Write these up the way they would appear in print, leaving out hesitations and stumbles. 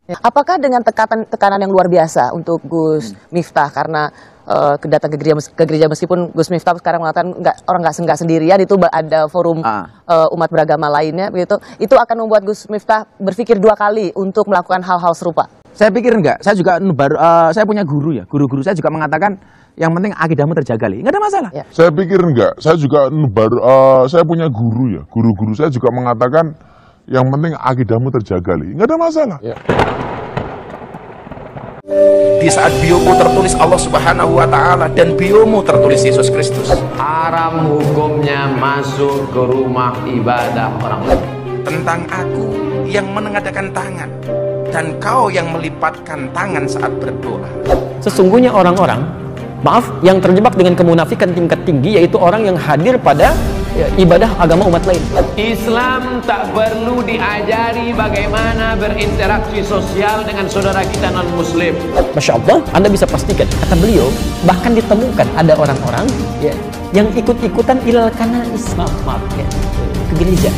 Apakah dengan tekanan yang luar biasa untuk Gus Miftah karena datang ke gereja meskipun Gus Miftah sekarang mengatakan orang nggak sendirian, itu ada forum umat beragama lainnya begitu, itu akan membuat Gus Miftah berpikir dua kali untuk melakukan hal-hal serupa? Saya pikir enggak. Saya juga saya punya guru ya. Guru-guru saya juga mengatakan yang penting akidahmu terjaga, Li. Enggak ada masalah. Ya. Saya pikir enggak. Saya juga saya punya guru ya. Guru-guru saya juga mengatakan yang penting akidahmu terjaga, Li. Enggak ada masalah. Ya. Di saat biomu tertulis Allah Subhanahu wa Ta'ala dan biomu tertulis Yesus Kristus, haram hukumnya masuk ke rumah ibadah orang lain. Tentang aku yang menengadahkan tangan dan kau yang melipatkan tangan saat berdoa. Sesungguhnya orang-orang, maaf, yang terjebak dengan kemunafikan tingkat tinggi, yaitu orang yang hadir pada ibadah agama umat lain. Islam tak perlu diajari bagaimana berinteraksi sosial dengan saudara kita non-muslim. Masya Allah, Anda bisa pastikan, kata beliau, bahkan ditemukan ada orang-orang yang ikut-ikutan ilal kanais, maaf ke gereja.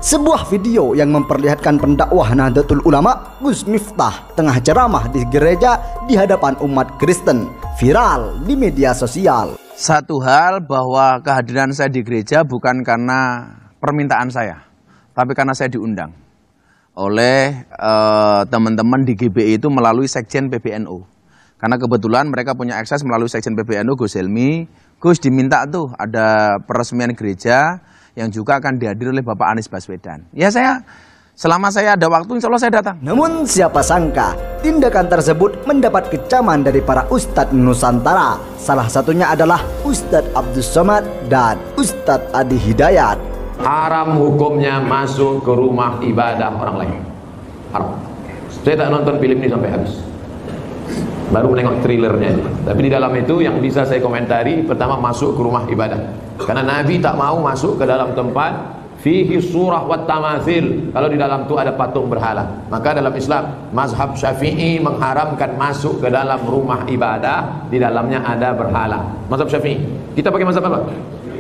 Sebuah video yang memperlihatkan pendakwah Nahdlatul Ulama Gus Miftah tengah ceramah di gereja di hadapan umat Kristen viral di media sosial. Satu hal bahwa kehadiran saya di gereja bukan karena permintaan saya, tapi karena saya diundang oleh teman-teman di GBI itu melalui Sekjen PBNU. Karena kebetulan mereka punya akses melalui Sekjen PBNU, Gus Helmi. Gus diminta tuh ada peresmian gereja yang juga akan dihadiri oleh Bapak Anies Baswedan. Ya selama saya ada waktu, insya Allah saya datang. Namun siapa sangka tindakan tersebut mendapat kecaman dari para Ustadz Nusantara. Salah satunya adalah Ustadz Abdul Somad dan Ustadz Adi Hidayat. Haram hukumnya masuk ke rumah ibadah orang lain. Haram. Saya tak nonton film ini sampai habis, baru menengok trailernya. Tapi di dalam itu yang bisa saya komentari, pertama masuk ke rumah ibadah. Karena Nabi tak mau masuk ke dalam tempat fihi surah wat tamathil, kalau di dalam itu ada patung berhala. Maka dalam Islam mazhab Syafi'i mengharamkan masuk ke dalam rumah ibadah di dalamnya ada berhala. Mazhab Syafi'i. Kita pakai mazhab apa?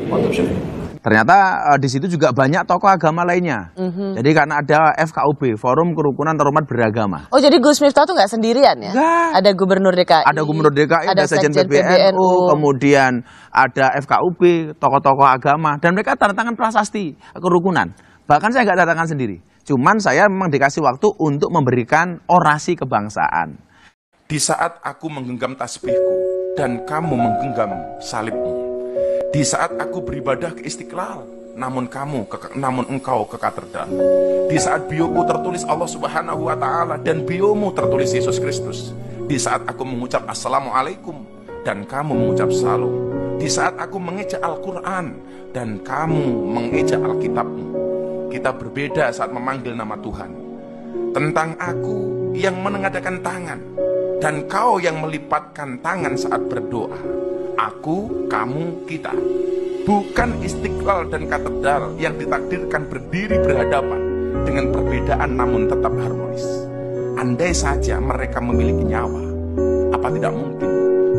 Mazhab Syafi'i. Ternyata di situ juga banyak tokoh agama lainnya. Jadi karena ada FKUB, Forum Kerukunan Umat Beragama. Oh, jadi Gus Miftah tuh nggak sendirian ya? Nggak. Ada Gubernur DKI. Ada Gubernur DKI, ada Sekjen PBNU, kemudian ada FKUB, tokoh-tokoh agama, dan mereka tanda tangan prasasti kerukunan. Bahkan saya nggak tanda tangan sendiri. Cuman saya memang dikasih waktu untuk memberikan orasi kebangsaan. Di saat aku menggenggam tasbihku dan kamu menggenggam salibmu. Di saat aku beribadah ke Istiqlal, namun engkau ke katedral. Di saat bioku tertulis Allah Subhanahu wa Ta'ala dan biomu tertulis Yesus Kristus. Di saat aku mengucap Assalamualaikum dan kamu mengucap Salam. Di saat aku mengeja Al-Quran dan kamu mengeja Alkitabmu. Kita berbeda saat memanggil nama Tuhan. Tentang aku yang menengadahkan tangan dan kau yang melipatkan tangan saat berdoa. Aku, kamu, kita. Bukan Istiqlal dan katedral yang ditakdirkan berdiri berhadapan dengan perbedaan namun tetap harmonis. Andai saja mereka memiliki nyawa, apa tidak mungkin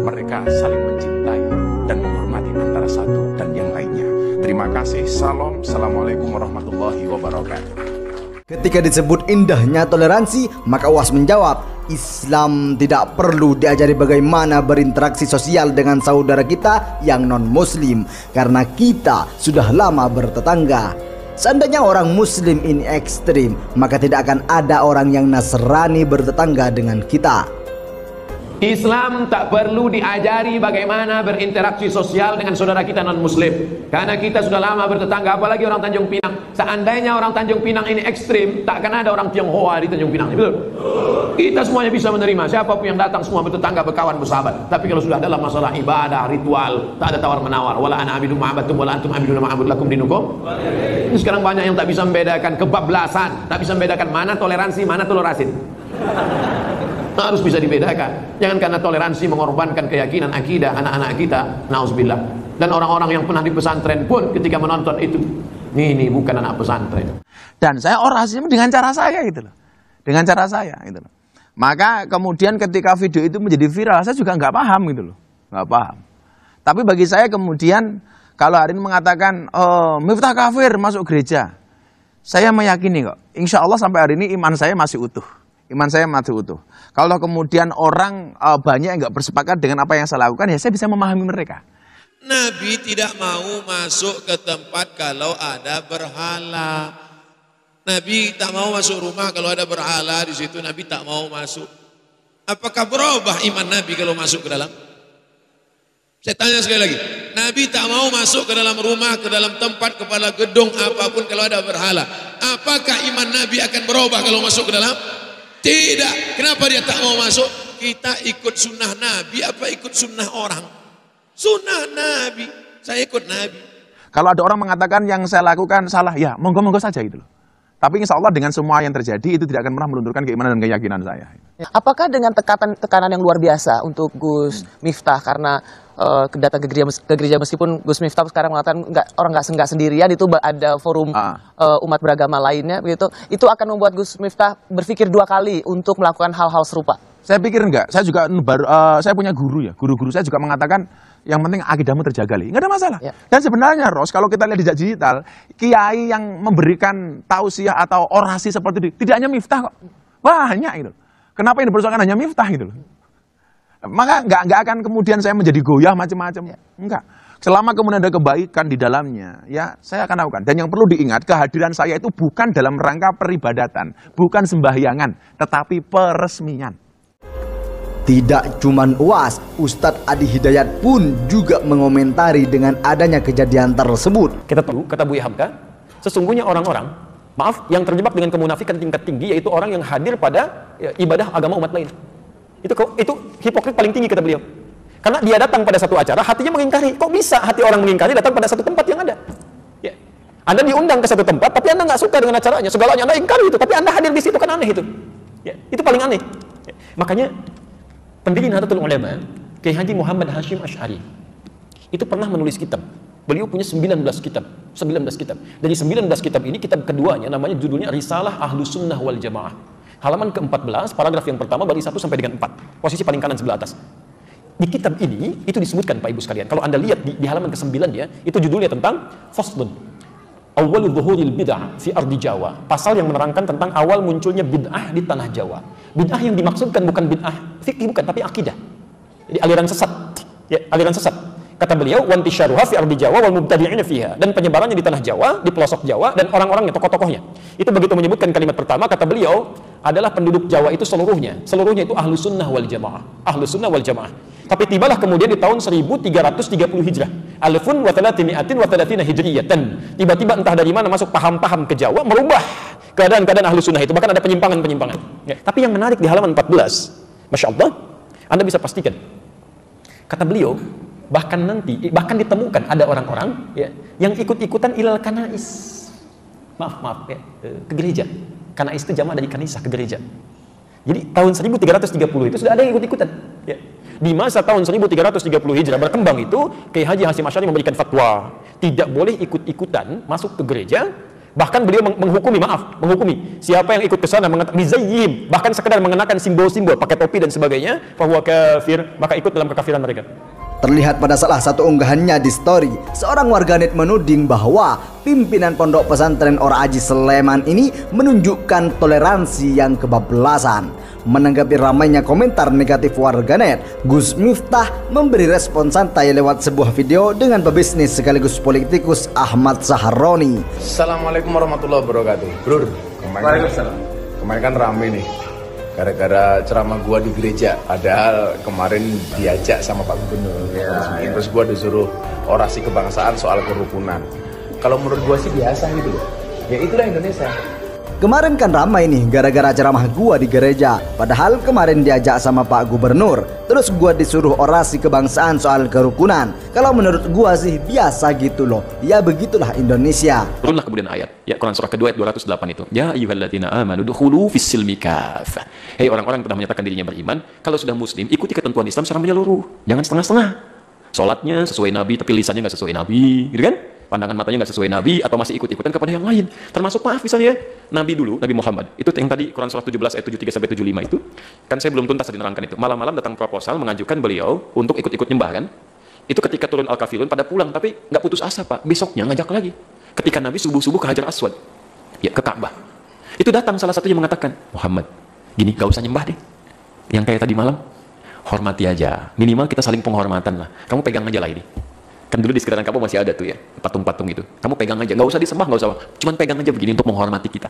mereka saling mencintai dan menghormati antara satu dan yang lainnya. Terima kasih. Salam. Assalamualaikum warahmatullahi wabarakatuh. Ketika disebut indahnya toleransi, maka UAS menjawab, Islam tidak perlu diajari bagaimana berinteraksi sosial dengan saudara kita yang non-muslim, karena kita sudah lama bertetangga. Seandainya orang muslim ini ekstrim, maka tidak akan ada orang yang Nasrani bertetangga dengan kita. Islam tak perlu diajari bagaimana berinteraksi sosial dengan saudara kita non-muslim, karena kita sudah lama bertetangga. Apalagi orang Tanjung Pinang. Seandainya orang Tanjung Pinang ini ekstrim, tak akan ada orang Tionghoa di Tanjung Pinang. Betul? Kita semuanya bisa menerima. Siapapun yang datang semua bertetangga, berkawan, bersahabat. Tapi kalau sudah dalam masalah ibadah, ritual, tak ada tawar-menawar. Wala ana abidu ma'abatum wala antum abiduna ma'abud lakum dinukum. Ini sekarang banyak yang tak bisa membedakan kebablasan, tak bisa membedakan mana toleransi, mana tolerasin. Harus bisa dibedakan. Jangan karena toleransi mengorbankan keyakinan akidah anak-anak kita. Nauzubillah. Dan orang-orang yang pernah di pesantren pun ketika menonton itu, ini bukan anak pesantren. Dan saya orasinya dengan cara saya gitu loh. Dengan cara saya gitu loh. Maka kemudian ketika video itu menjadi viral, saya juga nggak paham gitu loh. Nggak paham. Tapi bagi saya kemudian kalau hari ini mengatakan Miftah kafir masuk gereja, Saya meyakini kok, insya Allah sampai hari ini iman saya masih utuh. Iman saya masih utuh. Kalau kemudian orang banyak yang nggak bersepakat dengan apa yang saya lakukan, ya saya bisa memahami mereka. Nabi tidak mau masuk ke tempat kalau ada berhala. Nabi tak mau masuk rumah kalau ada berhala di situ. Nabi tak mau masuk. Apakah berubah iman Nabi kalau masuk ke dalam? Saya tanya sekali lagi. Nabi tak mau masuk ke dalam rumah, ke dalam tempat, kepala gedung apapun kalau ada berhala. Apakah iman Nabi akan berubah kalau masuk ke dalam? Tidak. Kenapa dia tak mau masuk? Kita ikut sunnah Nabi apa ikut sunnah orang? Sunnah Nabi. Saya ikut Nabi. Kalau ada orang mengatakan yang saya lakukan salah, ya monggo-monggo saja gitu loh. Tapi insya Allah dengan semua yang terjadi itu tidak akan pernah melunturkan keimanan dan keyakinan saya. Apakah dengan tekanan yang luar biasa untuk Gus Miftah karena datang ke gereja meskipun Gus Miftah sekarang mengatakan orang nggak sendirian, itu ada forum umat beragama lainnya begitu, itu akan membuat Gus Miftah berpikir dua kali untuk melakukan hal-hal serupa? Saya pikir enggak. Saya juga saya punya guru ya. Guru-guru saya juga mengatakan yang penting akidahmu terjaga, nggak ada masalah. Ya. Dan sebenarnya Ros, kalau kita lihat di digital, kiai yang memberikan tausiah atau orasi seperti itu tidak hanya Miftah kok, banyak gitu. Kenapa ini dipersoalkan hanya Miftah gitu? Maka nggak akan kemudian saya menjadi goyah macam-macam. Ya. Enggak. Selama kemudian ada kebaikan di dalamnya, ya saya akan lakukan. Dan yang perlu diingat, kehadiran saya itu bukan dalam rangka peribadatan, bukan sembahyangan, tetapi peresmian. Tidak cuman UAS, Ustadz Adi Hidayat pun juga mengomentari dengan adanya kejadian tersebut. Kita tahu, kata Buya Hamka, sesungguhnya orang-orang, maaf, yang terjebak dengan kemunafikan tingkat tinggi, yaitu orang yang hadir pada ibadah agama umat lain. Itu hipokrit paling tinggi, kata beliau. Karena dia datang pada satu acara, hatinya mengingkari. Kok bisa hati orang mengingkari datang pada satu tempat yang ada? Ya. Anda diundang ke satu tempat, tapi Anda nggak suka dengan acaranya. Segalanya Anda ingkari itu, tapi Anda hadir di situ, kan aneh itu. Ya. Itu paling aneh. Ya. Makanya pendiri Nahdlatul Ulama, Kiai Haji Muhammad Hashim Asy'ari, itu pernah menulis kitab. Beliau punya 19 kitab. Dari 19 kitab ini, kitab keduanya namanya judulnya Risalah Ahlus Sunnah wal Jamaah. Halaman ke-14, paragraf yang pertama dari 1 sampai dengan 4. Posisi paling kanan sebelah atas. Di kitab ini, itu disebutkan Pak Ibu sekalian. Kalau Anda lihat di halaman ke-9 ya, itu judulnya tentang Faslun Awwalu Dhuhuril Bid'ah fi Ardi Jawa. Pasal yang menerangkan tentang awal munculnya bid'ah di tanah Jawa. Bid'ah yang dimaksudkan bukan bid'ah fikih, bukan, tapi akidah. Jadi aliran sesat. Ya, aliran sesat. Kata beliau, "Wantisyaruha fi ardi Jawa wal mubtadi'ina fiha." Dan penyebarannya di tanah Jawa, di pelosok Jawa, dan orang-orangnya, tokoh-tokohnya. Itu begitu menyebutkan kalimat pertama, kata beliau, adalah penduduk Jawa itu seluruhnya. Seluruhnya itu Ahlus Sunnah wal Jamaah. Ahlus Sunnah wal Jamaah. Tapi tibalah kemudian di tahun 1330 Hijrah. Alfun wa thalathimi'atin wa thalathina hijriyatan. Tiba-tiba entah dari mana masuk paham-paham ke Jawa, merubah keadaan-keadaan Ahlus Sunnah itu. Bahkan ada penyimpangan-penyimpangan. Ya. Tapi yang menarik di halaman 14, Masya Allah, Anda bisa pastikan. Kata beliau, bahkan ditemukan ada orang-orang ya, yang ikut-ikutan ilal kanais. Maaf ya, ke gereja. Kanais itu jamaah dari kanisah, ke gereja. Jadi tahun 1330 itu sudah ada yang ikut-ikutan. Ya. Di masa tahun 1330 Hijrah berkembang itu, Kiai Haji Hashim Asy'ari memberikan fatwa tidak boleh ikut-ikutan masuk ke gereja. Bahkan beliau menghukumi siapa yang ikut ke sana mizayyim, bahkan sekedar mengenakan simbol-simbol, pakai topi dan sebagainya, bahwa kafir, maka ikut dalam kekafiran mereka. Terlihat pada salah satu unggahannya di story, seorang warganet menuding bahwa pimpinan pondok pesantren Ora Aji Sleman ini menunjukkan toleransi yang kebablasan. Menanggapi ramainya komentar negatif warganet, Gus Miftah memberi respon santai lewat sebuah video dengan pebisnis sekaligus politikus Ahmad Saharoni. Assalamualaikum warahmatullahi wabarakatuh. Bro, kemarin kan rame nih gara-gara ceramah gua di gereja, padahal kemarin diajak sama Pak Gubernur ya. Terus gua disuruh orasi kebangsaan soal kerukunan. Kalau menurut gua sih biasa gitu loh, ya itulah Indonesia. Kemarin kan ramai nih gara-gara ceramah gua di gereja, padahal kemarin diajak sama Pak Gubernur. Terus gua disuruh orasi kebangsaan soal kerukunan. Kalau menurut gua sih biasa gitu loh. Ya begitulah Indonesia. Turunlah kemudian ayat, ya Quran surah kedua ayat 208 itu. Ya ayyuhalladzina amanu dukhulu fis-silmi kafah. Hei orang-orang yang telah menyatakan dirinya beriman, kalau sudah muslim ikuti ketentuan Islam secara menyeluruh. Jangan setengah-setengah. Sholatnya sesuai Nabi, tapi lisannya nggak sesuai Nabi, gitu kan? Pandangan matanya nggak sesuai Nabi, atau masih ikut-ikutan kepada yang lain. Termasuk maaf misalnya Nabi dulu, Nabi Muhammad. Itu yang tadi Quran surah 17 ayat 73 sampai 75 itu. Kan saya belum tuntas menerangkan itu. Malam-malam datang proposal mengajukan beliau untuk ikut-ikut nyembah kan. Itu ketika turun Al-Kafirun pada pulang, tapi nggak putus asa Pak. Besoknya ngajak lagi. Ketika Nabi subuh-subuh ke Hajar Aswad. ya ke Ka'bah. Itu datang salah satunya mengatakan, Muhammad, gini, gak usah nyembah deh. Yang kayak tadi malam, hormati aja. Minimal kita saling penghormatan lah. Kamu pegang aja lah ini. Kan dulu di sekitaran Ka'bah masih ada tuh ya, patung-patung itu. Kamu pegang aja, gak usah disembah, gak usah. Cuman pegang aja begini untuk menghormati kita.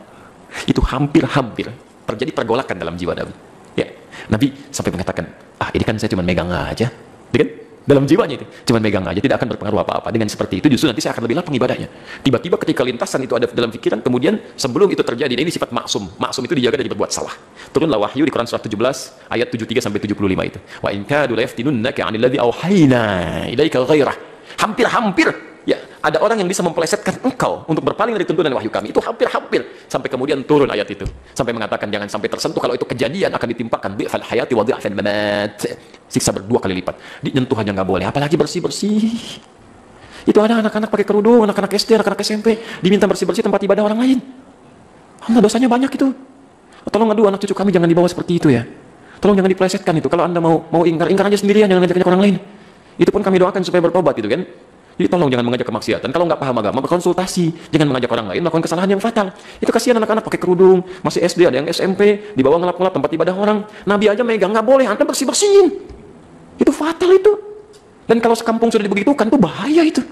Itu hampir-hampir terjadi pergolakan dalam jiwa Nabi. Ya, Nabi sampai mengatakan, ini kan saya cuma megang aja. Ya kan? Dalam jiwanya itu, cuma megang aja, tidak akan berpengaruh apa-apa. Dengan seperti itu justru nanti saya akan lebih lapang ibadahnya. Tiba-tiba ketika lintasan itu ada dalam pikiran, kemudian sebelum itu terjadi, ini sifat maksum. Maksum itu dijaga dari berbuat salah. Turunlah wahyu di Quran surah 17 ayat 73 sampai 75 itu. Wa in kadu la yaftinunnaka 'anil ladzi auhayna ilaika ghairah. Hampir-hampir ya ada orang yang bisa mempelesetkan engkau untuk berpaling dari tuntunan wahyu kami. Itu hampir-hampir sampai kemudian turun ayat itu. Sampai mengatakan jangan sampai tersentuh, kalau itu kejadian akan ditimpakan bi'fal hayati wa dhi'fal mamat. Siksa berdua kali lipat. Nyentuh aja nggak boleh, apalagi bersih-bersih. Itu ada anak-anak pakai kerudung, anak-anak SD, anak-anak SMP diminta bersih-bersih tempat ibadah orang lain. Allah, dosanya banyak itu. Tolong aduh anak cucu kami jangan dibawa seperti itu ya. Tolong jangan dipelesetkan itu. Kalau Anda mau ingkar aja sendirian, jangan ngajak orang lain. Itu pun kami doakan supaya bertobat itu kan. Jadi tolong jangan mengajak kemaksiatan. Kalau nggak paham agama, berkonsultasi. Jangan mengajak orang lain melakukan kesalahan yang fatal. Itu kasihan anak-anak pakai kerudung, masih SD, ada yang SMP, dibawa ngelap-ngelap tempat ibadah orang. Nabi aja megang, nggak boleh, Anda bersih-bersihin. Itu fatal itu. Dan kalau sekampung sudah dibegitukan, itu bahaya itu.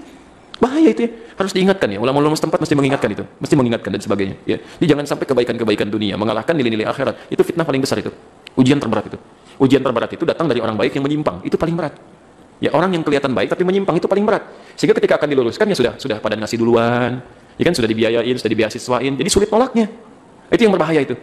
Bahaya itu ya. Harus diingatkan ya. Ulama-ulama setempat mesti mengingatkan itu. Mesti mengingatkan dan sebagainya. Ya. Jadi jangan sampai kebaikan-kebaikan dunia mengalahkan nilai-nilai akhirat. Itu fitnah paling besar itu. Ujian terberat itu. Ujian terberat itu datang dari orang baik yang menyimpang. Itu paling berat. Ya, orang yang kelihatan baik tapi menyimpang itu paling berat. Sehingga ketika akan diluruskan ya sudah pada ngasih duluan. Ya kan sudah dibiayain, sudah dibeasiswain. Jadi sulit nolaknya. Itu yang berbahaya itu.